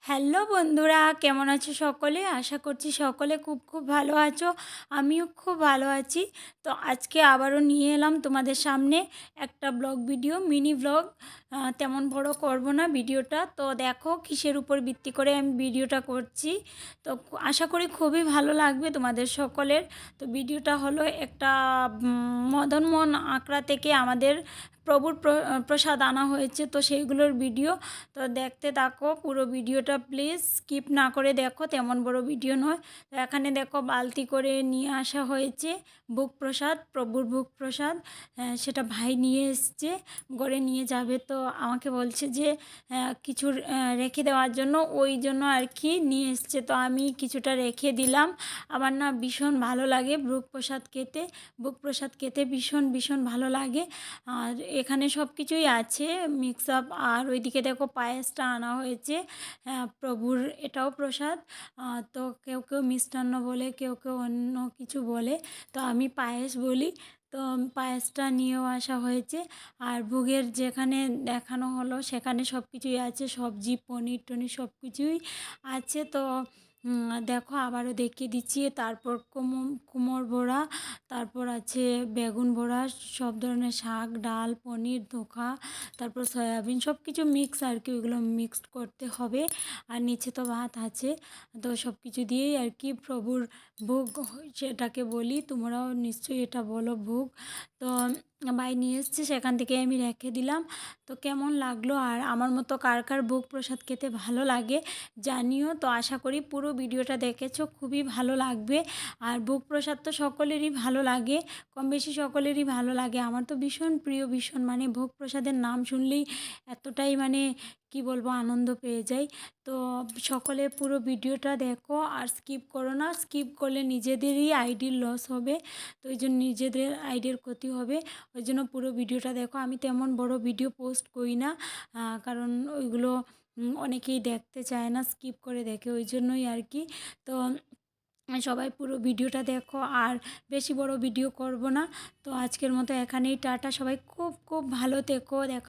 Hello বন্ধুরা, কেমন আছো সকলে? আশা করছি সকলে খুব খুব ভালো আছো। আমিও খুব ভালো আছি। তো আজকে আবারও নিয়ে এলাম তোমাদের সামনে একটা ব্লগ ভিডিও, মিনি ব্লগ। তেমন বড় করব না ভিডিওটা। তো দেখো কিসের উপর ভিত্তি করে আমি ভিডিওটা করছি। তো আশা করি খুবই ভালো লাগবে তোমাদের সকলের। তো ভিডিওটা হলো একটা মদন মোহন আঁকড়া থেকে আমাদের প্রভুর প্রসাদ আনা হয়েছে, তো সেইগুলোর ভিডিও। তো দেখতে থাকো পুরো ভিডিওটা, প্লিজ স্কিপ না করে দেখো, তেমন বড় ভিডিও নয়। তো এখানে দেখো বালতি করে নিয়ে আসা হয়েছে ভোগ প্রসাদ, প্রভুর ভোগ প্রসাদ। সেটা ভাই নিয়ে এসছে, গড়ে নিয়ে যাবে। তো আমাকে বলছে যে কিছু রেখে দেওয়ার জন্য, ওই জন্য আর কি নিয়ে এসছে। তো আমি কিছুটা রেখে দিলাম। আমার না ভীষণ ভালো লাগে ভোগ প্রসাদ খেতে, ভোগ প্রসাদ খেতে ভীষণ ভীষণ ভালো লাগে। আর এখানে সব কিছুই আছে মিক্স আপ। আর ওইদিকে দেখো পায়েসটা আনা হয়েছে প্রভুর, এটাও প্রসাদ। তো কেউ কেউ মিষ্টান্ন বলে, কেউ কেউ অন্য কিছু বলে, তো আমি পায়েস বলি। তো পায়েসটা নিয়েও আসা হয়েছে। আর ভোগের যেখানে দেখানো হলো সেখানে সব কিছুই আছে, সবজি পনির টনির সব কিছুই আছে। তো দেখো আবারও দেখিয়ে দিচ্ছি। তারপর কুমড়োর বড়া, তারপর আছে বেগুন বড়া, সব ধরনের শাক ডাল পনির ধোকা, তারপর সয়াবিন, সব কিছু মিক্স আর কি, ওইগুলো মিক্সড করতে হবে। আর নিচে তো ভাত আছে। তো সব কিছু দিয়েই আর কি প্রভুর ভোগ সেটাকে বলি, তোমরাও নিশ্চয়ই এটা বলো ভোগ। তো ভাই নিয়ে এসছে, সেখান থেকে আমি রেখে দিলাম। তো কেমন লাগলো, আর আমার মতো কার কার ভোগ প্রসাদ খেতে ভালো লাগে জানিও। তো আশা করি পুরো ভিডিওটা দেখেছো, খুবই ভালো লাগবে। আর ভোগ প্রসাদ তো সকলেরই ভালো লাগে, কম বেশি সকলেরই ভালো লাগে। আমার তো ভীষণ প্রিয়, ভীষণ, মানে ভোগ প্রসাদের নাম শুনলেই এতটাই মানে কি বলবো, আনন্দ পেয়ে যাই। তো সকলে পুরো ভিডিওটা দেখো আর স্কিপ করো না, স্কিপ করলে নিজেদেরই আইডির লস হবে। তো ওই জন্য নিজেদের আইডির ক্ষতি হবে, ওই জন্য পুরো ভিডিওটা দেখো। আমি তেমন বড় ভিডিও পোস্ট করি না, কারণ ওইগুলো অনেকেই দেখতে চায় না, স্কিপ করে দেখে, ওই জন্যই আর কি। তো সবাই পুরো ভিডিওটা দেখো, আর বেশি বড় ভিডিও করব না। তো আজকের মতো এখানেই টাটা, সবাই খুব খুব ভালো থেকো, দেখো।